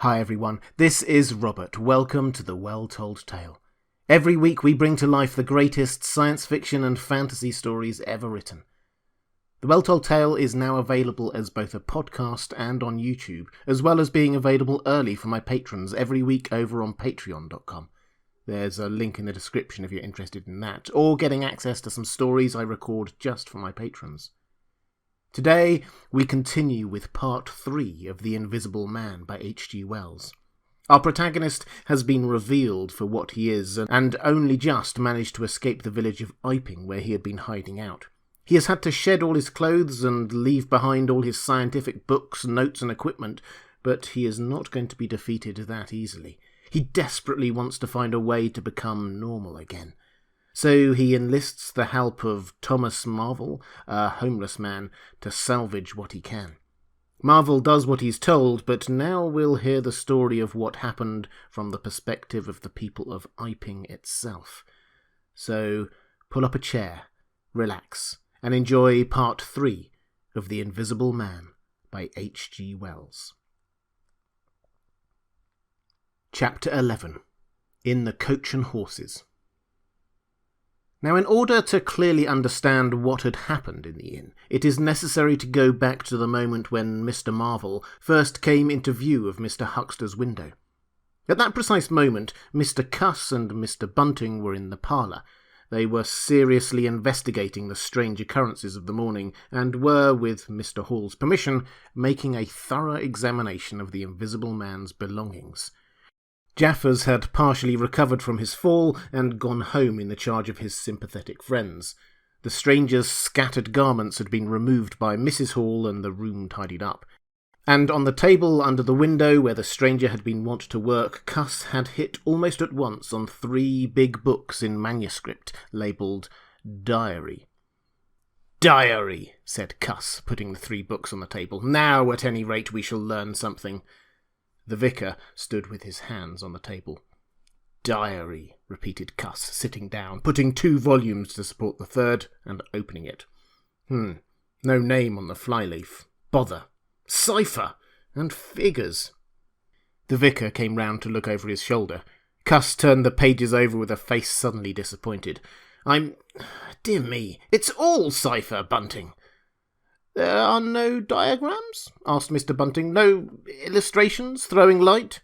Hi everyone, this is Robert. Welcome to The Well-Told Tale. Every week we bring to life the greatest science fiction and fantasy stories ever written. The Well-Told Tale is now available as both a podcast and on YouTube, as well as being available early for my patrons every week over on patreon.com. There's a link in the description if you're interested in that, or getting access to some stories I record just for my patrons. Today, we continue with Part 3 of The Invisible Man by H.G. Wells. Our protagonist has been revealed for what he is, and only just managed to escape the village of Iping where he had been hiding out. He has had to shed all his clothes and leave behind all his scientific books, notes and equipment, but he is not going to be defeated that easily. He desperately wants to find a way to become normal again. So he enlists the help of Thomas Marvel, a homeless man, to salvage what he can. Marvel does what he's told, but now we'll hear the story of what happened from the perspective of the people of Iping itself. So pull up a chair, relax, and enjoy Part 3 of The Invisible Man by H.G. Wells. Chapter 11. In the Coach and Horses. Now, in order to clearly understand what had happened in the inn, it is necessary to go back to the moment when Mr. Marvel first came into view of Mr. Huxter's window. At that precise moment, Mr. Cuss and Mr. Bunting were in the parlour. They were seriously investigating the strange occurrences of the morning, and were, with Mr. Hall's permission, making a thorough examination of the Invisible Man's belongings. Jaffers had partially recovered from his fall and gone home in the charge of his sympathetic friends. The stranger's scattered garments had been removed by Mrs. Hall and the room tidied up. And on the table under the window where the stranger had been wont to work, Cuss had hit almost at once on 3 big books in manuscript, labelled Diary. "Diary," said Cuss, putting the 3 books on the table. "Now, at any rate, we shall learn something." The vicar stood with his hands on the table. "Diary," repeated Cuss, sitting down, putting 2 volumes to support the 3rd, and opening it. No name on the flyleaf. Bother. Cipher! And figures. The vicar came round to look over his shoulder. Cuss turned the pages over with a face suddenly disappointed. Dear me, it's all cipher, Bunting." "There are no diagrams?" asked Mr. Bunting. "No illustrations throwing light?"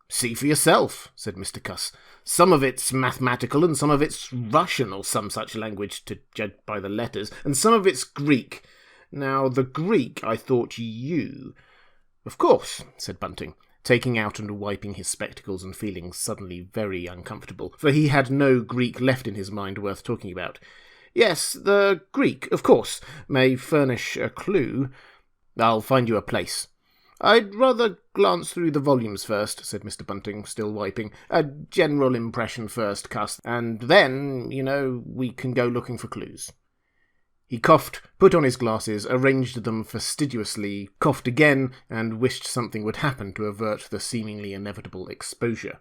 "See for yourself," said Mr. Cuss. "Some of it's mathematical, and some of it's Russian or some such language, to judge by the letters, and some of it's Greek. Now, the Greek I thought you—" "Of course," said Bunting, taking out and wiping his spectacles and feeling suddenly very uncomfortable, for he had no Greek left in his mind worth talking about. "Yes, the Greek, of course, may furnish a clue. I'll find you a place." "I'd rather glance through the volumes first," said Mr. Bunting, still wiping. "A general impression first, Cuss, and then, we can go looking for clues." He coughed, put on his glasses, arranged them fastidiously, coughed again, and wished something would happen to avert the seemingly inevitable exposure.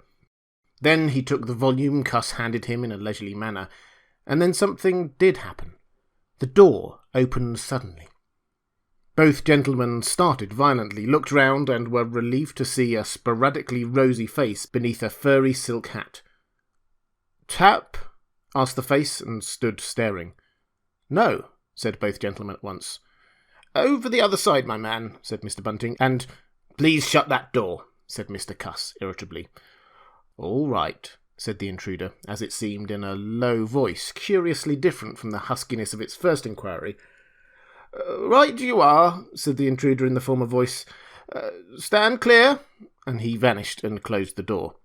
Then he took the volume Cuss handed him in a leisurely manner, and then something did happen. The door opened suddenly. Both gentlemen started violently, looked round, and were relieved to see a sporadically rosy face beneath a furry silk hat. "Tap?" asked the face, and stood staring. "No," said both gentlemen at once. "Over the other side, my man," said Mr. Bunting, and "Please shut that door," said Mr. Cuss irritably. "All right," said the intruder, as it seemed, in a low voice, curiously different from the huskiness of its first inquiry. "Right you are," said the intruder in the former voice. "Stand clear," and he vanished and closed the door.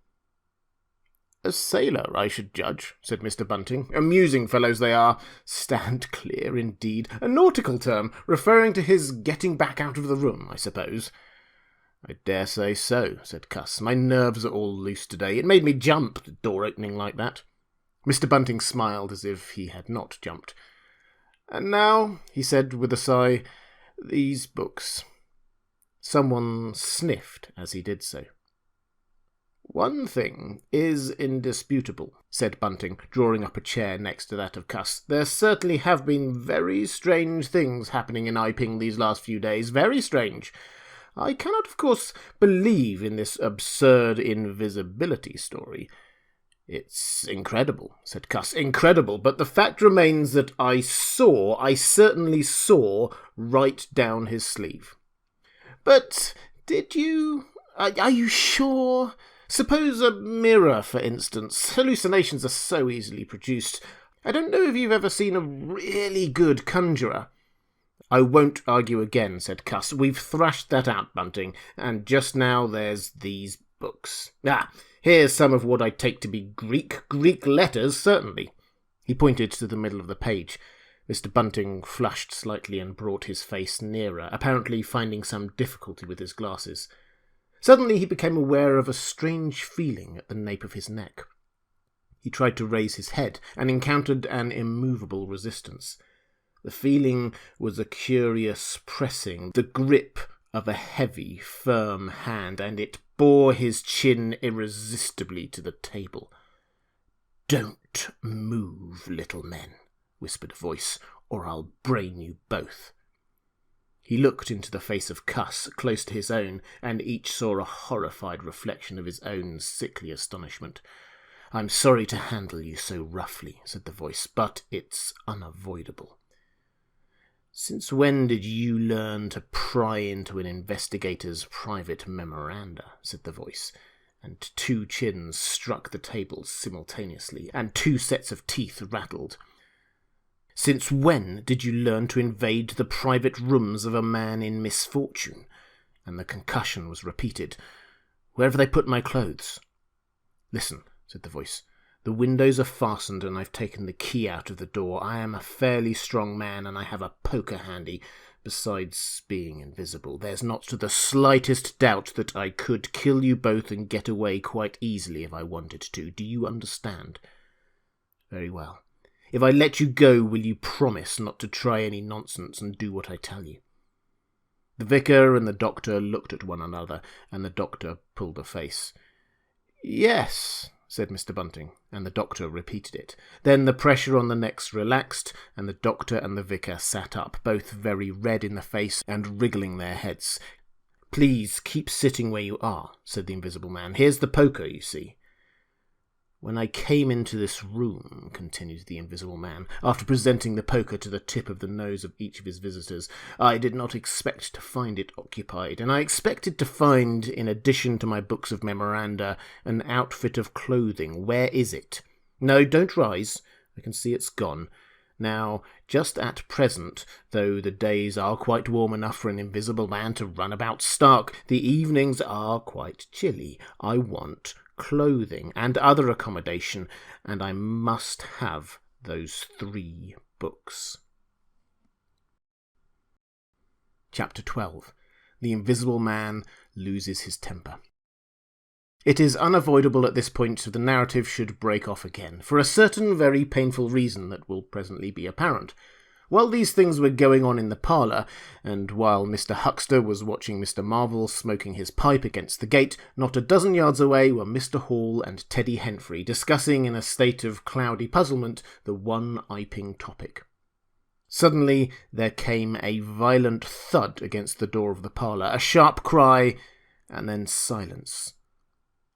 "A sailor, I should judge," said Mr. Bunting. "Amusing fellows they are. Stand clear, indeed. A nautical term, referring to his getting back out of the room, I suppose." "I dare say so," said Cuss. "My nerves are all loose today. It made me jump, the door opening like that." Mr. Bunting smiled as if he had not jumped. "And now," he said with a sigh, "these books." Someone sniffed as he did so. "One thing is indisputable," said Bunting, drawing up a chair next to that of Cuss. "There certainly have been very strange things happening in Iping these last few days. Very strange. I cannot, of course, believe in this absurd invisibility story. It's incredible, said Cuss, incredible, but the fact remains that I certainly saw right down his sleeve. But did you... Are you sure? Suppose a mirror, for instance. Hallucinations are so easily produced. I don't know if you've ever seen a really good conjurer. I won't argue again, said Cuss. We've thrashed that out, Bunting, and just now there's these books. Here's some of what I take to be Greek letters, certainly. He pointed to the middle of the page. Mr. Bunting flushed slightly and brought his face nearer, apparently finding some difficulty with his glasses. Suddenly he became aware of a strange feeling at the nape of his neck. He tried to raise his head and encountered an immovable resistance. The feeling was a curious pressing, the grip of a heavy, firm hand, and it bore his chin irresistibly to the table. "Don't move, little men," whispered a voice, "or I'll brain you both." He looked into the face of Cuss, close to his own, and each saw a horrified reflection of his own sickly astonishment. "I'm sorry to handle you so roughly," said the voice, "but it's unavoidable." "Since when did you learn to pry into an investigator's private memoranda?" said the voice, and two chins struck the table simultaneously, and two sets of teeth rattled. "Since when did you learn to invade the private rooms of a man in misfortune?" And the concussion was repeated. "Where have they put my clothes?" "Listen," said the voice. "The windows are fastened and I've taken the key out of the door. I am a fairly strong man and I have a poker handy. Besides being invisible, there's not the slightest doubt that I could kill you both and get away quite easily if I wanted to. Do you understand?" "Very well. If I let you go, will you promise not to try any nonsense and do what I tell you?" The vicar and the doctor looked at one another, and the doctor pulled a face. "Yes," said Mr. Bunting, and the doctor repeated it. Then the pressure on the necks relaxed, and the doctor and the vicar sat up, both very red in the face and wriggling their heads. "Please keep sitting where you are," said the invisible man. "Here's the poker, you see." "When I came into this room," continued the invisible man, after presenting the poker to the tip of the nose of each of his visitors, "I did not expect to find it occupied, and I expected to find, in addition to my books of memoranda, an outfit of clothing. Where is it? No, don't rise. I can see it's gone. Now, just at present, though the days are quite warm enough for an invisible man to run about stark, the evenings are quite chilly. I want clothing and other accommodation, and I must have those 3 books. Chapter 12. The Invisible Man Loses His Temper. It is unavoidable at this point that the narrative should break off again, for a certain very painful reason that will presently be apparent. While these things were going on in the parlour, and while Mr. Huxter was watching Mr. Marvel smoking his pipe against the gate, not a dozen yards away were Mr. Hall and Teddy Henfrey discussing in a state of cloudy puzzlement the one Iping topic. Suddenly there came a violent thud against the door of the parlour, a sharp cry, and then silence.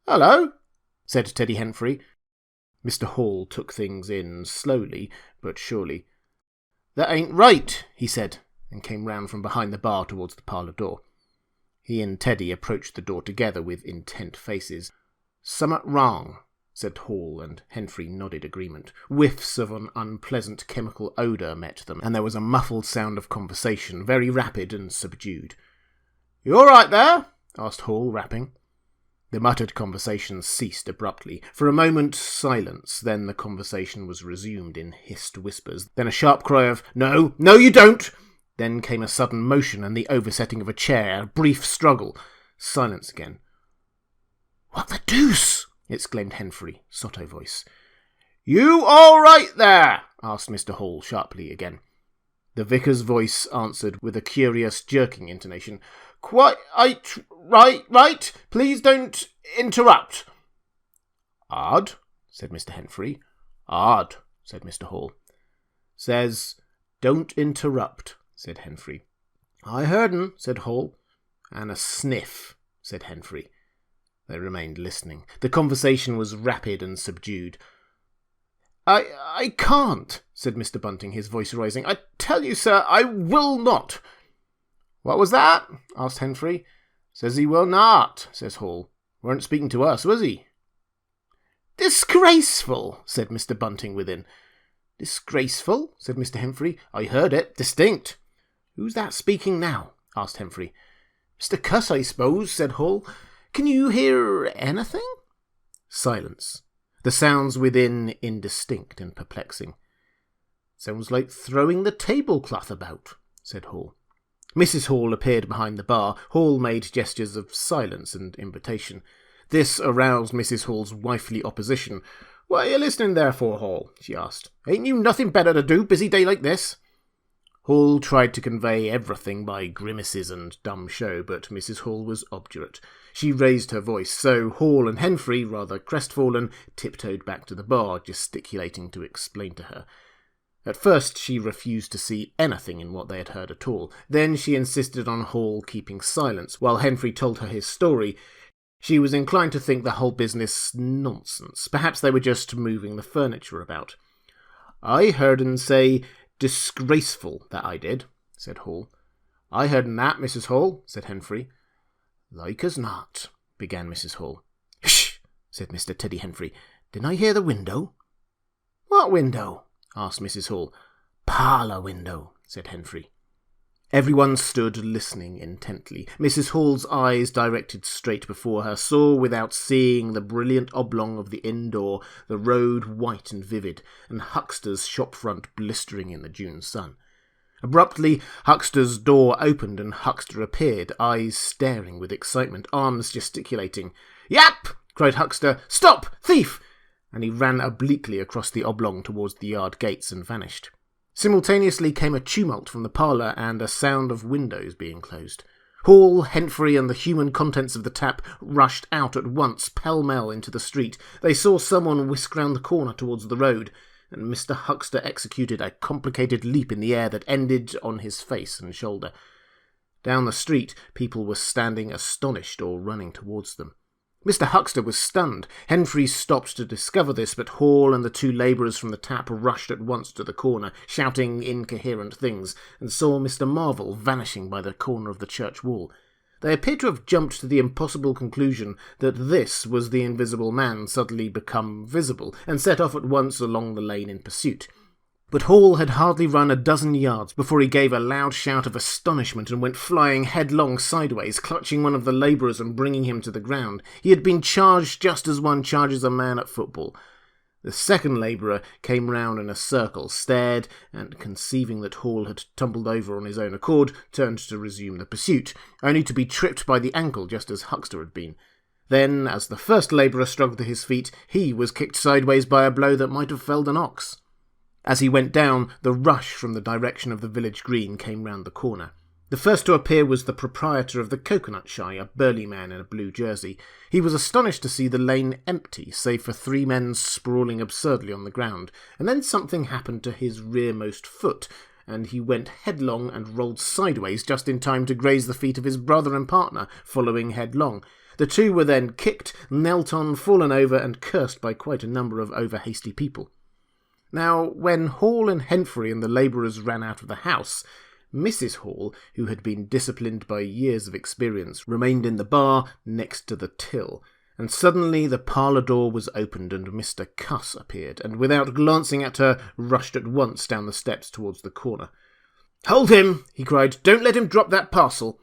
"Hello," said Teddy Henfrey. Mr. Hall took things in slowly but surely. "That ain't right," he said, and came round from behind the bar towards the parlour door. He and Teddy approached the door together with intent faces. "Summat wrong," said Hall, and Henfrey nodded agreement. Whiffs of an unpleasant chemical odour met them, and there was a muffled sound of conversation, very rapid and subdued. "You all right there?" asked Hall, rapping. The muttered conversation ceased abruptly. For a moment, silence, then the conversation was resumed in hissed whispers, then a sharp cry of, "No, no you don't!" Then came a sudden motion and the oversetting of a chair, a brief struggle. Silence again. "What the deuce?" exclaimed Henfrey, sotto voice. "You all right there?" asked Mr. Hall sharply again. The vicar's voice answered with a curious jerking intonation. "Quite right. Please don't interrupt." "Odd," said Mr. Henfrey. "Odd," said Mr. Hall. "Says, don't interrupt," said Henfrey. "I heard 'n," said Hall. "And a sniff," said Henfrey. They remained listening. The conversation was rapid and subdued. I can't," said Mr. Bunting, his voice rising. "I tell you, sir, I will not." "What was that?" asked Henfrey. "Says he will not," says Hall. "Weren't speaking to us, was he?" "Disgraceful," said Mr. Bunting within. "Disgraceful?" said Mr. Henfrey. "I heard it, distinct." "Who's that speaking now?" asked Henfrey. "Mr. Cuss, I suppose," said Hall. "Can you hear anything?" Silence. The sounds within indistinct and perplexing. "Sounds like throwing the tablecloth about," said Hall. Mrs. Hall appeared behind the bar. Hall made gestures of silence and invitation. This aroused Mrs. Hall's wifely opposition. "What are you listening there for, Hall?" she asked. "Ain't you nothing better to do, busy day like this?" Hall tried to convey everything by grimaces and dumb show, but Mrs. Hall was obdurate. She raised her voice, so Hall and Henfrey, rather crestfallen, tiptoed back to the bar, gesticulating to explain to her. At first she refused to see anything in what they had heard at all. Then she insisted on Hall keeping silence, while Henfrey told her his story. She was inclined to think the whole business nonsense. Perhaps they were just moving the furniture about. "I heard un say disgraceful, that I did," said Hall. "I heard un that, Mrs. Hall," said Henfrey. "Like as not," began Mrs. Hall. "Shh!" said Mr. Teddy Henfrey. "Didn't I hear the window?" "What window?" asked Mrs. Hall. "Parlour window," said Henfrey. Everyone stood listening intently. Mrs. Hall's eyes, directed straight before her, saw without seeing the brilliant oblong of the inn door, the road white and vivid, and Huxter's shop front blistering in the June sun. Abruptly, Huxter's door opened and Huxter appeared, eyes staring with excitement, arms gesticulating. "Yap!" cried Huxter. "Stop! Thief!" And he ran obliquely across the oblong towards the yard gates and vanished. Simultaneously came a tumult from the parlour and a sound of windows being closed. Hall, Henfrey, and the human contents of the tap rushed out at once, pell-mell, into the street. They saw someone whisk round the corner towards the road, and Mr. Huxter executed a complicated leap in the air that ended on his face and shoulder. Down the street, people were standing astonished or running towards them. Mr. Huxter was stunned. Henfrey stopped to discover this, but Hall and the two labourers from the tap rushed at once to the corner, shouting incoherent things, and saw Mr. Marvel vanishing by the corner of the church wall. They appeared to have jumped to the impossible conclusion that this was the invisible man suddenly become visible, and set off at once along the lane in pursuit. But Hall had hardly run a dozen yards before he gave a loud shout of astonishment and went flying headlong sideways, clutching one of the labourers and bringing him to the ground. He had been charged just as one charges a man at football. The second labourer came round in a circle, stared, and, conceiving that Hall had tumbled over on his own accord, turned to resume the pursuit, only to be tripped by the ankle just as Huxter had been. Then, as the first labourer struggled to his feet, he was kicked sideways by a blow that might have felled an ox. As he went down, the rush from the direction of the village green came round the corner. The first to appear was the proprietor of the Coconut Shy, a burly man in a blue jersey. He was astonished to see the lane empty, save for three men sprawling absurdly on the ground, and then something happened to his rearmost foot, and he went headlong and rolled sideways just in time to graze the feet of his brother and partner, following headlong. The two were then kicked, knelt on, fallen over, and cursed by quite a number of over-hasty people. Now, when Hall and Henfrey and the labourers ran out of the house, Mrs. Hall, who had been disciplined by years of experience, remained in the bar next to the till, and suddenly the parlour door was opened and Mr. Cuss appeared, and without glancing at her, rushed at once down the steps towards the corner. "Hold him!" he cried. "Don't let him drop that parcel!"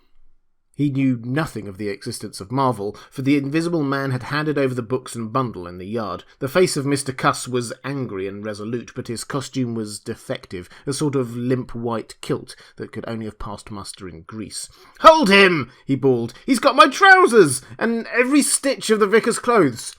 He knew nothing of the existence of Marvel, for the invisible man had handed over the books and bundle in the yard. The face of Mr. Cuss was angry and resolute, but his costume was defective, a sort of limp white kilt that could only have passed muster in Greece. "Hold him!" he bawled. "He's got my trousers, and every stitch of the vicar's clothes."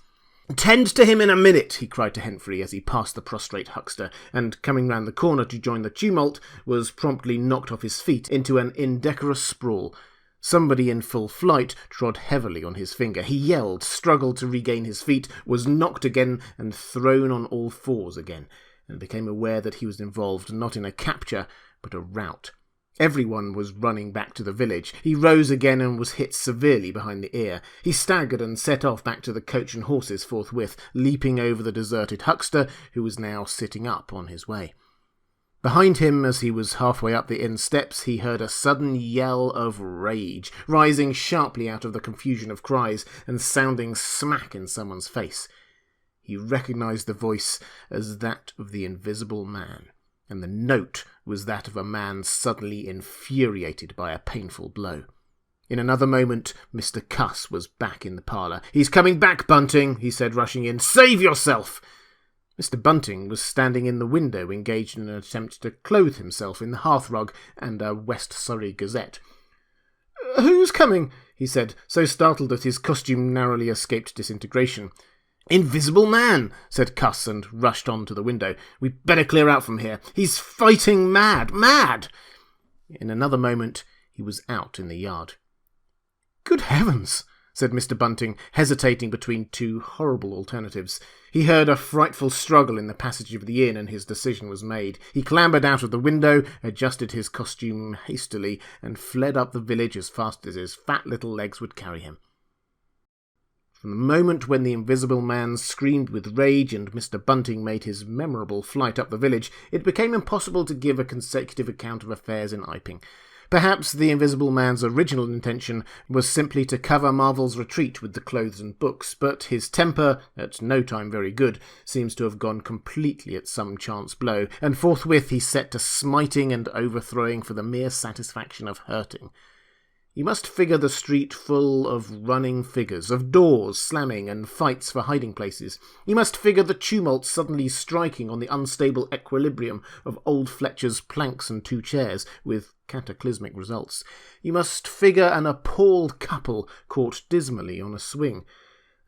"Tend to him in a minute," he cried to Henfrey as he passed the prostrate Huxter, and, coming round the corner to join the tumult, was promptly knocked off his feet into an indecorous sprawl. Somebody in full flight trod heavily on his finger. He yelled, struggled to regain his feet, was knocked again and thrown on all fours again, and became aware that he was involved not in a capture, but a rout. Everyone was running back to the village. He rose again and was hit severely behind the ear. He staggered and set off back to the coach and horses forthwith, leaping over the deserted huckster, who was now sitting up on his way. Behind him, as he was halfway up the inn steps, he heard a sudden yell of rage, rising sharply out of the confusion of cries and sounding smack in someone's face. He recognised the voice as that of the Invisible Man, and the note was that of a man suddenly infuriated by a painful blow. In another moment, Mr. Cuss was back in the parlour. "He's coming back, Bunting," he said, rushing in. "Save yourself!" Mr. Bunting was standing in the window, engaged in an attempt to clothe himself in the hearthrug and a West Surrey Gazette. "Who's coming?" he said, so startled that his costume narrowly escaped disintegration. "Invisible Man," said Cuss, and rushed on to the window. "We'd better clear out from here. He's fighting mad! Mad!" In another moment, he was out in the yard. "Good heavens!" said Mr. Bunting, hesitating between two horrible alternatives. He heard a frightful struggle in the passage of the inn, and his decision was made. He clambered out of the window, adjusted his costume hastily, and fled up the village as fast as his fat little legs would carry him. From the moment when the Invisible Man screamed with rage and Mr. Bunting made his memorable flight up the village, it became impossible to give a consecutive account of affairs in Iping. Perhaps the Invisible Man's original intention was simply to cover Marvel's retreat with the clothes and books, but his temper, at no time very good, seems to have gone completely at some chance blow, and forthwith he set to smiting and overthrowing for the mere satisfaction of hurting. You must figure the street full of running figures, of doors slamming and fights for hiding places. You must figure the tumult suddenly striking on the unstable equilibrium of old Fletcher's planks and two chairs, with cataclysmic results. You must figure an appalled couple caught dismally on a swing.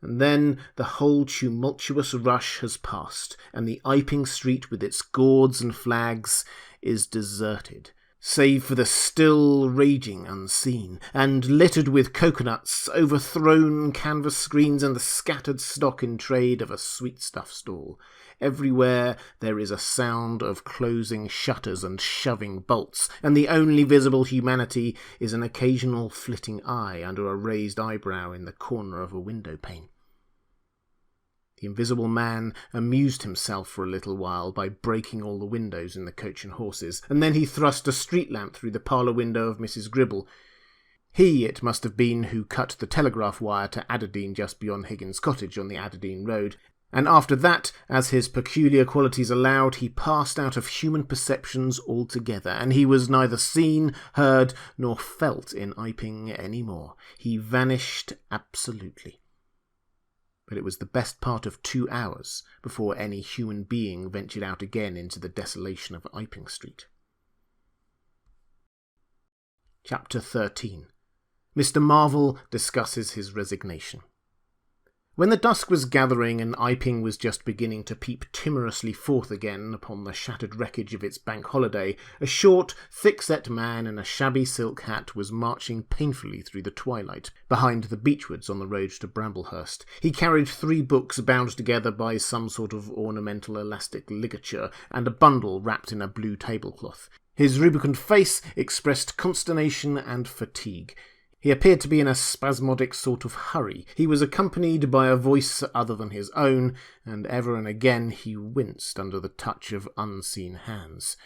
And then the whole tumultuous rush has passed, and the Iping street with its gourds and flags is deserted, save for the still raging unseen, and littered with coconuts, overthrown canvas screens, and the scattered stock in trade of a sweetstuff stall. Everywhere there is a sound of closing shutters and shoving bolts, and the only visible humanity is an occasional flitting eye under a raised eyebrow in the corner of a window pane. The Invisible Man amused himself for a little while by breaking all the windows in the coach and horses, and then he thrust a street lamp through the parlour window of Mrs. Gribble. He, it must have been, who cut the telegraph wire to Adderdean just beyond Higgins' cottage on the Adderdean road, and after that, as his peculiar qualities allowed, he passed out of human perceptions altogether, and he was neither seen, heard, nor felt in Iping any more. He vanished absolutely. But it was the best part of 2 hours before any human being ventured out again into the desolation of Iping Street. Chapter 13. Mr. Marvel discusses his resignation. When the dusk was gathering and Iping was just beginning to peep timorously forth again upon the shattered wreckage of its bank holiday, a short, thick-set man in a shabby silk hat was marching painfully through the twilight, behind the beechwoods on the road to Bramblehurst. He carried 3 books bound together by some sort of ornamental elastic ligature, and a bundle wrapped in a blue tablecloth. His rubicund face expressed consternation and fatigue. He appeared to be in a spasmodic sort of hurry. He was accompanied by a voice other than his own, and ever and again he winced under the touch of unseen hands.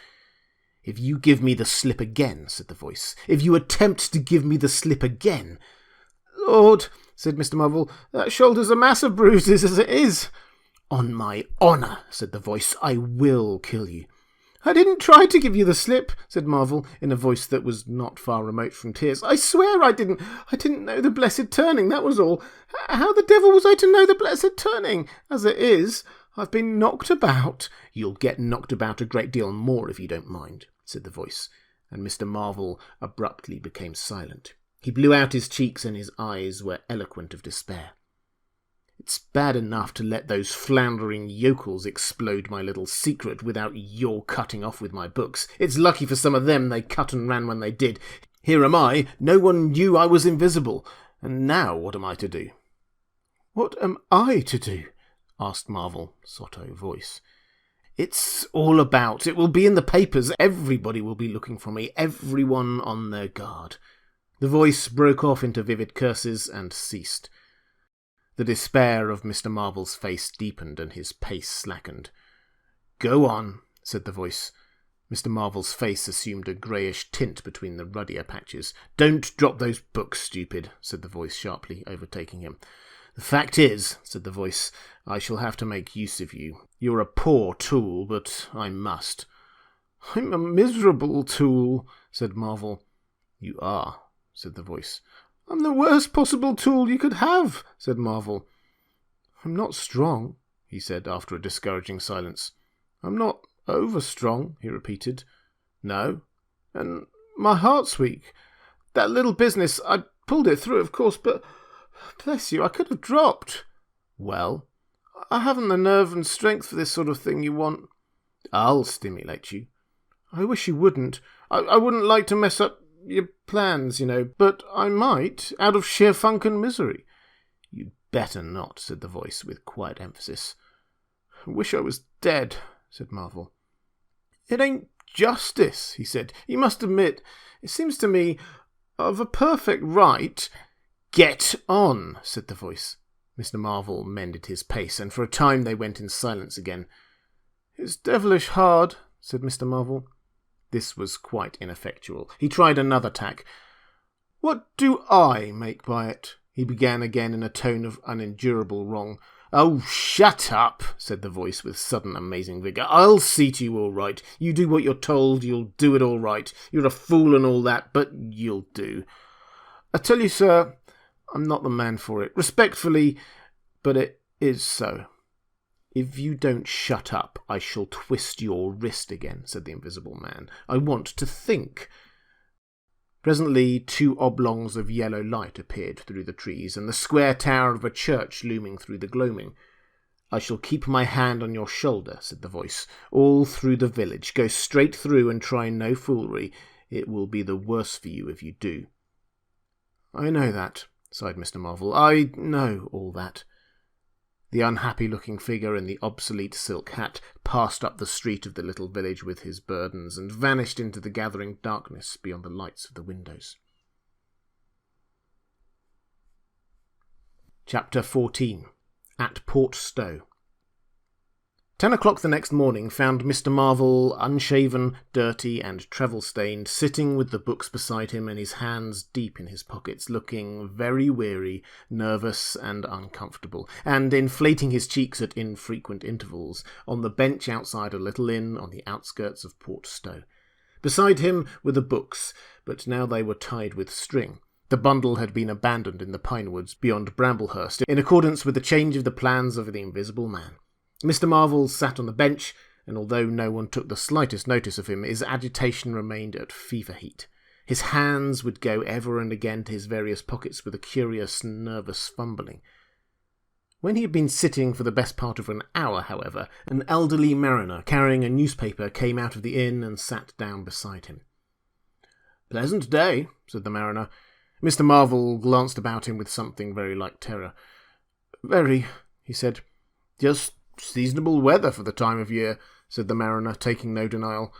"If you give me the slip again," said the voice, "if you attempt to give me the slip again—" "Lord," said Mr. Marvel, "that shoulder's a mass of bruises as it is." "On my honour," said the voice, "I will kill you." "I didn't try to give you the slip," said Marvel, in a voice that was not far remote from tears. "I swear I didn't. I didn't know the blessed turning, that was all. How the devil was I to know the blessed turning? As it is, I've been knocked about." "You'll get knocked about a great deal more if you don't mind," said the voice, and Mr. Marvel abruptly became silent. He blew out his cheeks, and his eyes were eloquent of despair. "It's bad enough to let those floundering yokels explode my little secret without your cutting off with my books. It's lucky for some of them they cut and ran when they did. Here am I, no one knew I was invisible, and now what am I to do?" "What am I to do?" asked Marvel, sotto voice. It's all about. It will be in the papers. Everybody will be looking for me. Everyone on their guard." The voice broke off into vivid curses and ceased. The despair of Mr. Marvel's face deepened and his pace slackened. "Go on," said the voice. Mr. Marvel's face assumed a greyish tint between the ruddier patches. "Don't drop those books, stupid," said the voice sharply, overtaking him. "The fact is," said the voice, "I shall have to make use of you. You're a poor tool, but I must." "I'm a miserable tool," said Marvel. "You are," said the voice. "I'm the worst possible tool you could have," said Marvel. "I'm not strong," he said after a discouraging silence. "I'm not over-strong," he repeated. "No? And my heart's weak. That little business, I pulled it through, of course, but bless you, I could have dropped." "Well?" "I haven't the nerve and strength for this sort of thing you want." "I'll stimulate you." "I wish you wouldn't. I wouldn't like to mess up your plans, but I might, out of sheer funk and misery." "You'd better not," said the voice with quiet emphasis. "I wish I was dead," said Marvel. "It ain't justice," he said. "You must admit, it seems to me, of a perfect right—" "Get on," said the voice. Mr. Marvel mended his pace, and for a time they went in silence again. "It's devilish hard," said Mr. Marvel. This was quite ineffectual. He tried another tack. "What do I make by it?" he began again in a tone of unendurable wrong. "Oh, shut up," said the voice with sudden amazing vigour. "I'll see to you all right. You do what you're told, you'll do it all right. You're a fool and all that, but you'll do. I tell you, sir, I'm not the man for it. Respectfully, but it is so." "If you don't shut up, I shall twist your wrist again," said the invisible man. "I want to think." Presently 2 oblongs of yellow light appeared through the trees, and the square tower of a church looming through the gloaming. "I shall keep my hand on your shoulder," said the voice, "all through the village. Go straight through and try no foolery. It will be the worse for you if you do." "I know that," sighed Mr. Marvel. "I know all that." The unhappy-looking figure in the obsolete silk hat passed up the street of the little village with his burdens and vanished into the gathering darkness beyond the lights of the windows. Chapter 14. At Port Stowe. 10 o'clock the next morning found Mr. Marvel, unshaven, dirty, and travel-stained, sitting with the books beside him and his hands deep in his pockets, looking very weary, nervous, and uncomfortable, and inflating his cheeks at infrequent intervals, on the bench outside a little inn on the outskirts of Port Stowe. Beside him were the books, but now they were tied with string. The bundle had been abandoned in the pine woods beyond Bramblehurst, in accordance with the change of the plans of the Invisible Man. Mr. Marvel sat on the bench, and although no one took the slightest notice of him, his agitation remained at fever heat. His hands would go ever and again to his various pockets with a curious, nervous fumbling. When he had been sitting for the best part of an hour, however, an elderly mariner carrying a newspaper came out of the inn and sat down beside him. "Pleasant day," said the mariner. Mr. Marvel glanced about him with something very like terror. "Very," he said. "Just seasonable weather for the time of year," said the mariner, taking no denial.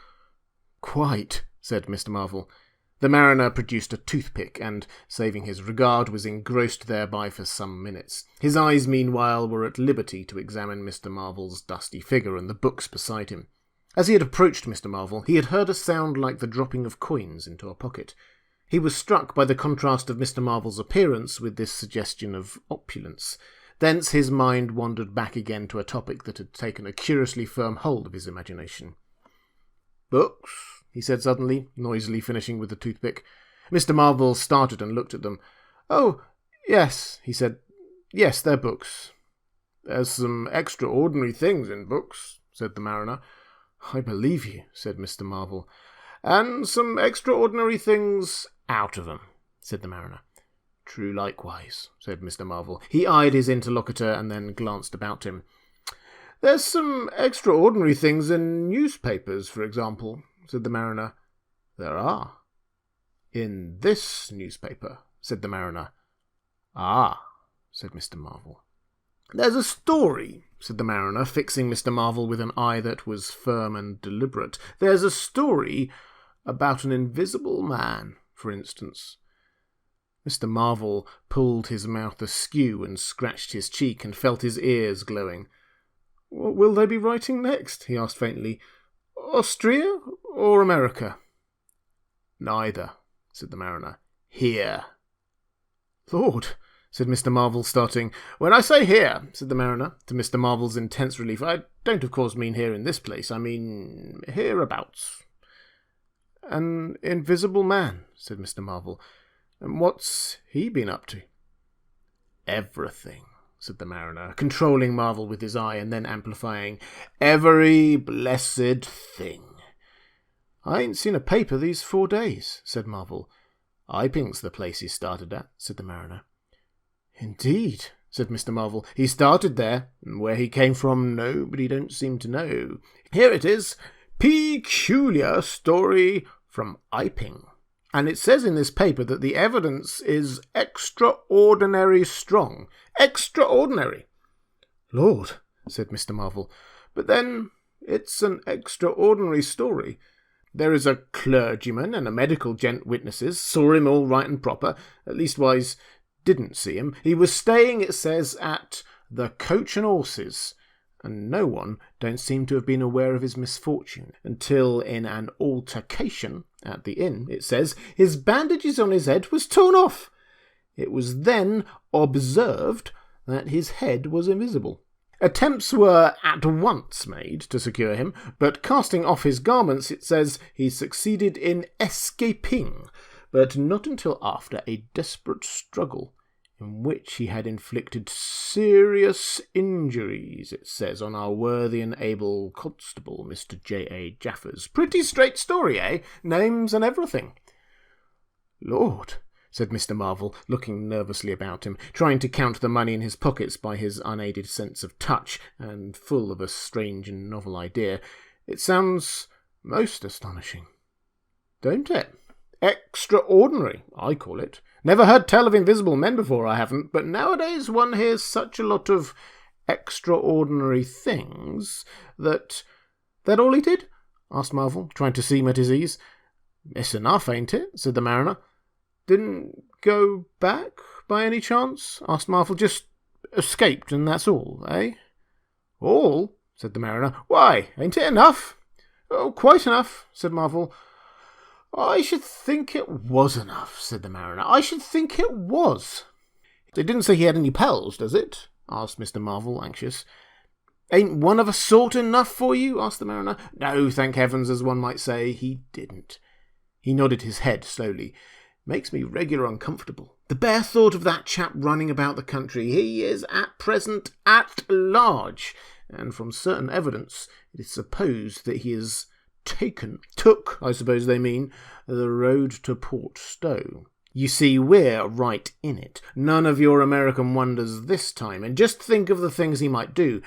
"Quite," said Mr. Marvel. The mariner produced a toothpick, and, saving his regard, was engrossed thereby for some minutes. His eyes, meanwhile, were at liberty to examine Mr. Marvel's dusty figure and the books beside him. As he had approached Mr. Marvel, he had heard a sound like the dropping of coins into a pocket. He was struck by the contrast of Mr. Marvel's appearance with this suggestion of opulence. Thence his mind wandered back again to a topic that had taken a curiously firm hold of his imagination. "Books?" he said suddenly, noisily finishing with the toothpick. Mr. Marvel started and looked at them. "Oh, yes," he said. "Yes, they're books." "There's some extraordinary things in books," said the mariner. "I believe you," said Mr. Marvel. "And some extraordinary things out of 'em," said the mariner. "True likewise," said Mr. Marvel. He eyed his interlocutor and then glanced about him. "There's some extraordinary things in newspapers, for example," said the mariner. "There are." "In this newspaper," said the mariner. "Ah," said Mr. Marvel. "There's a story," said the mariner, fixing Mr. Marvel with an eye that was firm and deliberate. "There's a story about an invisible man, for instance." Mr. Marvel pulled his mouth askew and scratched his cheek and felt his ears glowing. "What will they be writing next?" he asked faintly. "Austria or America?" "Neither," said the mariner. "Here." "Lord," said Mr. Marvel, starting. "When I say here," said the mariner, to Mr. Marvel's intense relief, "I don't of course mean here in this place. I mean hereabouts." "An invisible man," said Mr. Marvel. "And what's he been up to?" "Everything," said the mariner, controlling Marvel with his eye and then amplifying. "Every blessed thing." "I ain't seen a paper these 4 days," said Marvel. "Iping's the place he started at," said the mariner. "Indeed," said Mr. Marvel. "He started there, and where he came from nobody don't seem to know. Here it is. Peculiar story from Iping. And it says in this paper that the evidence is extraordinary strong. Extraordinary." "Lord," said Mr. Marvel. "But then it's an extraordinary story. There is a clergyman and a medical gent witnesses, saw him all right and proper, at leastwise didn't see him. He was staying, it says, at the Coach and Horses, and no one don't seem to have been aware of his misfortune until in an altercation at the inn, it says, his bandages on his head was torn off. It was then observed that his head was invisible. Attempts were at once made to secure him, but casting off his garments, it says, he succeeded in escaping, but not until after a desperate struggle, in which he had inflicted serious injuries, it says, on our worthy and able constable, Mr. J.A. Jaffers. Pretty straight story, eh? Names and everything." "Lord," said Mr. Marvel, looking nervously about him, trying to count the money in his pockets by his unaided sense of touch, and full of a strange and novel idea. "It sounds most astonishing." "Don't it? Extraordinary, I call it. Never heard tell of invisible men before, I haven't, but nowadays one hears such a lot of extraordinary things that—" "That all he did?" asked Marvel, trying to seem at his ease. "It's enough, ain't it?" said the mariner. "Didn't go back, by any chance?" asked Marvel. "Just escaped, and that's all, eh?" "All?" said the mariner. "Why, ain't it enough?" "Oh, quite enough," said Marvel. "I should think it was enough," said the mariner. "I should think it was." "It didn't say he had any pals, does it?" asked Mr. Marvel, anxious. "Ain't one of a sort enough for you?" asked the mariner. "No, thank heavens, as one might say, he didn't." He nodded his head slowly. "Makes me regular uncomfortable. The bare thought of that chap running about the country. He is at present at large, and from certain evidence it is supposed that he is took, I suppose they mean, the road to Port Stowe. You see, we're right in it. None of your American wonders this time, and just think of the things he might do.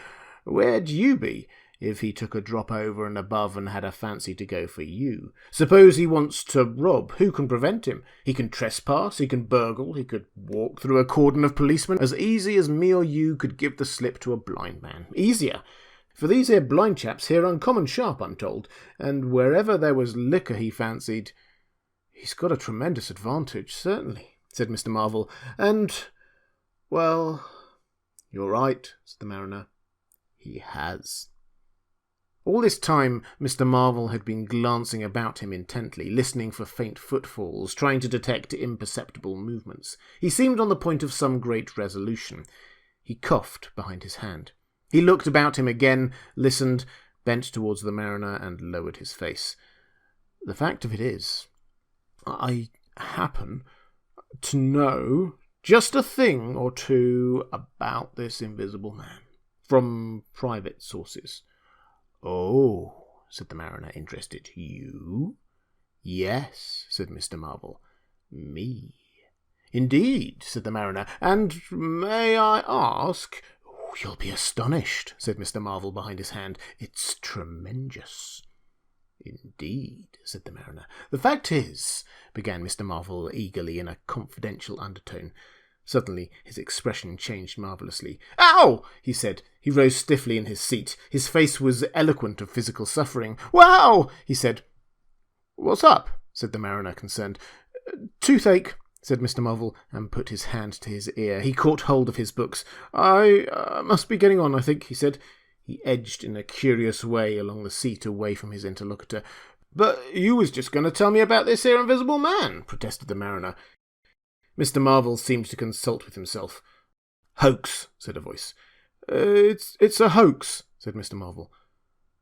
Where'd you be if he took a drop over and above and had a fancy to go for you? Suppose he wants to rob, who can prevent him? He can trespass, he can burgle, he could walk through a cordon of policemen as easy as me or you could give the slip to a blind man. Easier. For these here blind chaps here uncommon sharp, I'm told, and wherever there was liquor he fancied—" "He's got a tremendous advantage, certainly," said Mr. Marvel, "and, well—" "You're right," said the mariner. "He has." All this time Mr. Marvel had been glancing about him intently, listening for faint footfalls, trying to detect imperceptible movements. He seemed on the point of some great resolution. He coughed behind his hand. He looked about him again, listened, bent towards the mariner, and lowered his face. "The fact of it is, I happen to know just a thing or two about this invisible man, from private sources." "Oh," said the mariner, interested. "You?" "Yes," said Mr. Marvel. "Me?" "Indeed," said the mariner. "And may I ask—" "You'll be astonished," said Mr. Marvel behind his hand. "It's tremendous." "Indeed," said the mariner. "The fact is," began Mr. Marvel eagerly in a confidential undertone, Suddenly his expression changed marvellously. "Ow!" he said. He rose stiffly in his seat. His face was eloquent of physical suffering. "Wow!" he said. "What's up?" said the mariner, concerned. "Toothache," said Mr. Marvel, and put his hand to his ear. He caught hold of his books. "I must be getting on, I think," he said. He edged in a curious way along the seat away from his interlocutor. "But you was just going to tell me about this here invisible man," protested the mariner. Mr. Marvel seemed to consult with himself. "Hoax," said a voice. It's a hoax," said Mr. Marvel.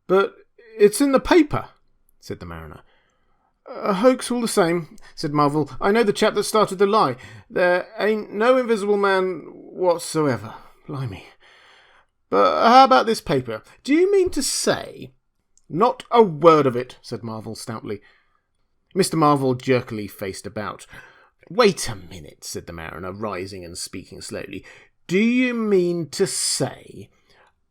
"But it's in the paper," said the mariner. "A hoax all the same," said Marvel. "I know the chap that started the lie. There ain't no invisible man whatsoever. Blimey. But how about this paper? Do you mean to say—" "Not a word of it," said Marvel stoutly. Mr. Marvel jerkily faced about. "Wait a minute," said the mariner, rising and speaking slowly. "Do you mean to say—"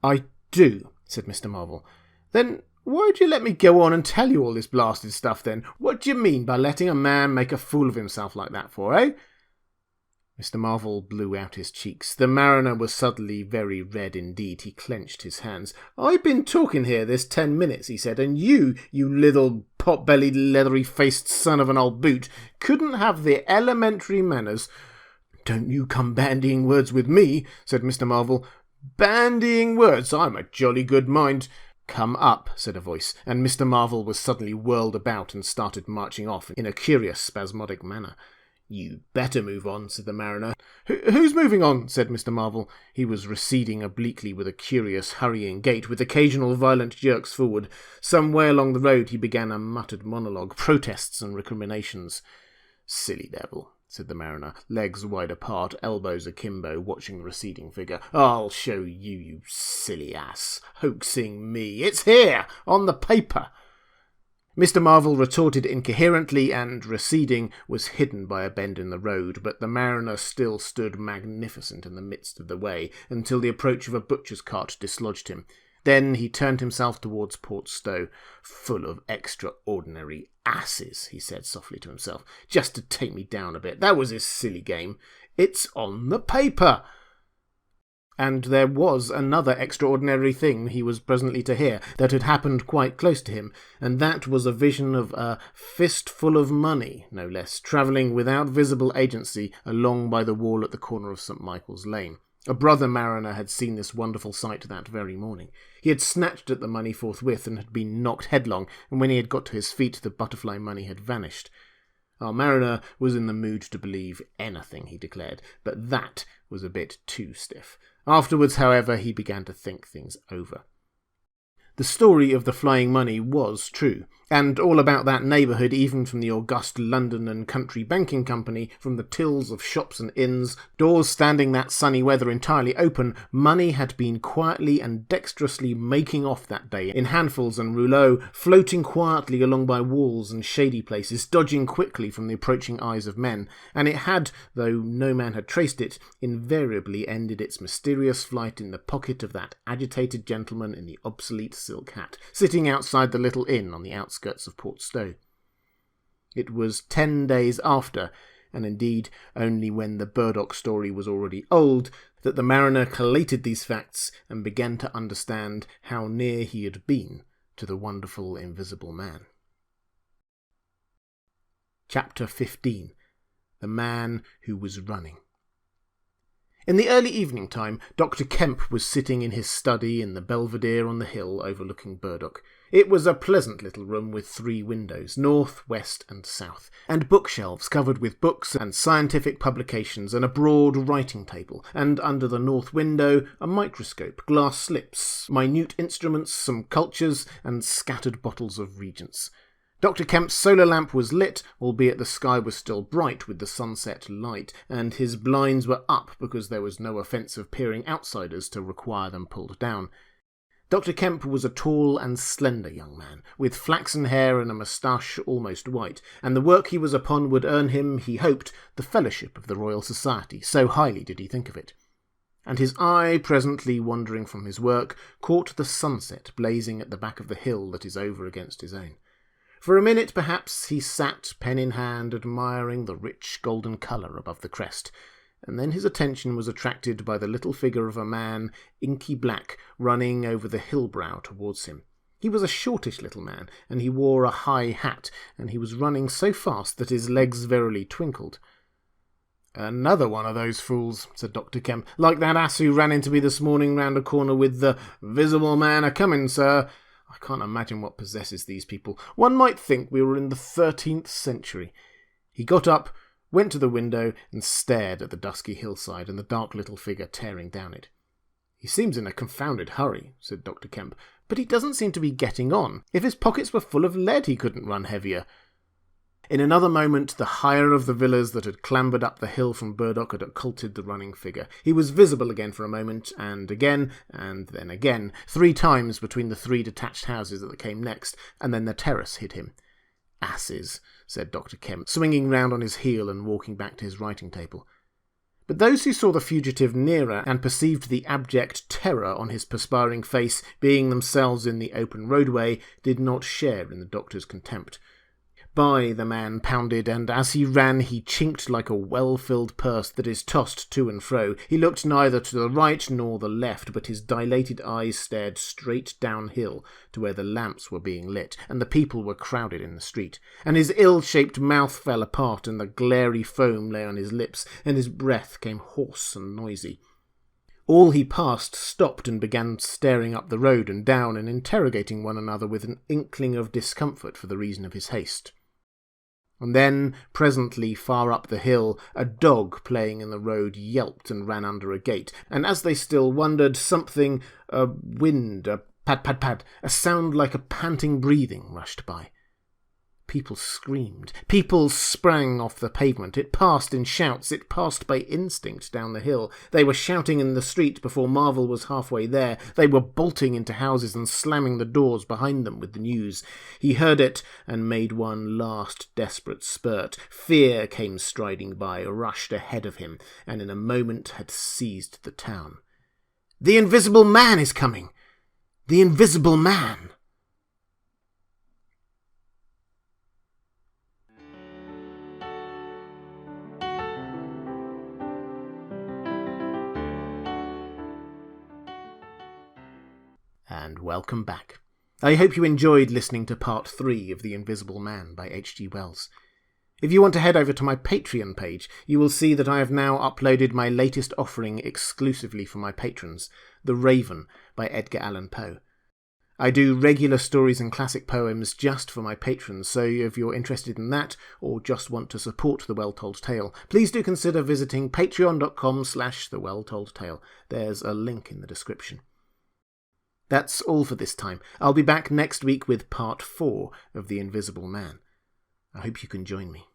"I do," said Mr. Marvel. "Then why'd you let me go on and tell you all this blasted stuff then? What do you mean by letting a man make a fool of himself like that for, eh?" Mr. Marvel blew out his cheeks. The mariner was suddenly very red indeed. He clenched his hands. "I've been talking here this 10 minutes," he said, "and you little pot-bellied, leathery-faced son of an old boot, couldn't have the elementary manners—" "Don't you come bandying words with me," said Mr. Marvel. "Bandying words? I'm a jolly good mind—" "Come up," said a voice, and Mr. Marvel was suddenly whirled about and started marching off in a curious spasmodic manner. "You better move on," said the mariner. Who's moving on?" said Mr. Marvel. He was receding obliquely with a curious hurrying gait, with occasional violent jerks forward. Some way along the road he began a muttered monologue, protests and recriminations. "Silly devil," said the mariner, legs wide apart, elbows akimbo, watching the receding figure. "I'll show you, you silly ass. Hoaxing me. It's here, on the paper." Mr. Marvel retorted incoherently and, receding, was hidden by a bend in the road, but the mariner still stood magnificent in the midst of the way until the approach of a butcher's cart dislodged him. Then he turned himself towards Port Stowe. "Full of extraordinary asses," he said softly to himself, "just to take me down a bit. That was his silly game. It's on the paper." And there was another extraordinary thing he was presently to hear that had happened quite close to him, and that was a vision of a fistful of money, no less, travelling without visible agency along by the wall at the corner of St. Michael's Lane. A brother mariner had seen this wonderful sight that very morning. He had snatched at the money forthwith and had been knocked headlong, and when he had got to his feet the butterfly money had vanished. Our mariner was in the mood to believe anything, he declared, but that was a bit too stiff. Afterwards, however, he began to think things over. The story of the flying money was true, and all about that neighbourhood, even from the august London and Country Banking Company, from the tills of shops and inns, doors standing that sunny weather entirely open, money had been quietly and dexterously making off that day in handfuls and rouleaux, floating quietly along by walls and shady places, dodging quickly from the approaching eyes of men, and it had, though no man had traced it, invariably ended its mysterious flight in the pocket of that agitated gentleman in the obsolete silk hat, sitting outside the little inn on the outskirts of Port Stowe. It was 10 days after, and indeed only when the Burdock story was already old, that the mariner collated these facts and began to understand how near he had been to the wonderful invisible man. Chapter 15. The Man Who Was Running. In the early evening time, Dr. Kemp was sitting in his study in the belvedere on the hill overlooking Burdock. It was a pleasant little room with 3 windows, north, west and south, and bookshelves covered with books and scientific publications, and a broad writing table, and under the north window a microscope, glass slips, minute instruments, some cultures, and scattered bottles of Regents. Dr. Kemp's solar lamp was lit, albeit the sky was still bright with the sunset light, and his blinds were up because there was no offence of peering outsiders to require them pulled down. Dr. Kemp was a tall and slender young man, with flaxen hair and a moustache almost white, and the work he was upon would earn him, he hoped, the fellowship of the Royal Society, so highly did he think of it. And his eye, presently wandering from his work, caught the sunset blazing at the back of the hill that is over against his own. For a minute, perhaps, he sat, pen in hand, admiring the rich golden colour above the crest, and then his attention was attracted by the little figure of a man, inky black, running over the hill brow towards him. He was a shortish little man, and he wore a high hat, and he was running so fast that his legs verily twinkled. "Another one of those fools," said Dr. Kemp, "like that ass who ran into me this morning round a corner with the 'Visible Man a-coming, sir.' I can't imagine what possesses these people. One might think we were in the 13th century. He got up, went to the window, and stared at the dusky hillside and the dark little figure tearing down it. "He seems in a confounded hurry," said Dr. Kemp, "but he doesn't seem to be getting on. If his pockets were full of lead, he couldn't run heavier." In another moment, the higher of the villas that had clambered up the hill from Burdock had occulted the running figure. He was visible again for a moment, and then again, 3 times between the 3 detached houses that came next, and then the terrace hid him. "Asses," said Dr. Kemp, swinging round on his heel and walking back to his writing table. But those who saw the fugitive nearer and perceived the abject terror on his perspiring face, being themselves in the open roadway, did not share in the doctor's contempt. By the man pounded, and as he ran he chinked like a well-filled purse that is tossed to and fro. He looked neither to the right nor the left, but his dilated eyes stared straight downhill to where the lamps were being lit, and the people were crowded in the street. And his ill-shaped mouth fell apart, and the glary foam lay on his lips, and his breath came hoarse and noisy. All he passed stopped and began staring up the road and down and interrogating one another with an inkling of discomfort for the reason of his haste. And then, presently, far up the hill, a dog playing in the road yelped and ran under a gate, and as they still wondered, something, a wind, a pad-pad-pad, a sound like a panting breathing rushed by. People screamed. People sprang off the pavement. It passed in shouts. It passed by instinct down the hill. They were shouting in the street before Marvel was halfway there. They were bolting into houses and slamming the doors behind them with the news. He heard it and made one last desperate spurt. Fear came striding by, rushed ahead of him, and in a moment had seized the town. "The Invisible Man is coming! The Invisible Man!" And welcome back. I hope you enjoyed listening to part 3 of The Invisible Man by H.G. Wells. If you want to head over to my Patreon page, you will see that I have now uploaded my latest offering exclusively for my patrons, The Raven by Edgar Allan Poe. I do regular stories and classic poems just for my patrons, so if you're interested in that or just want to support The Well-Told Tale, please do consider visiting patreon.com/The Well-Told Tale. There's a link in the description. That's all for this time. I'll be back next week with part 4 of The Invisible Man. I hope you can join me.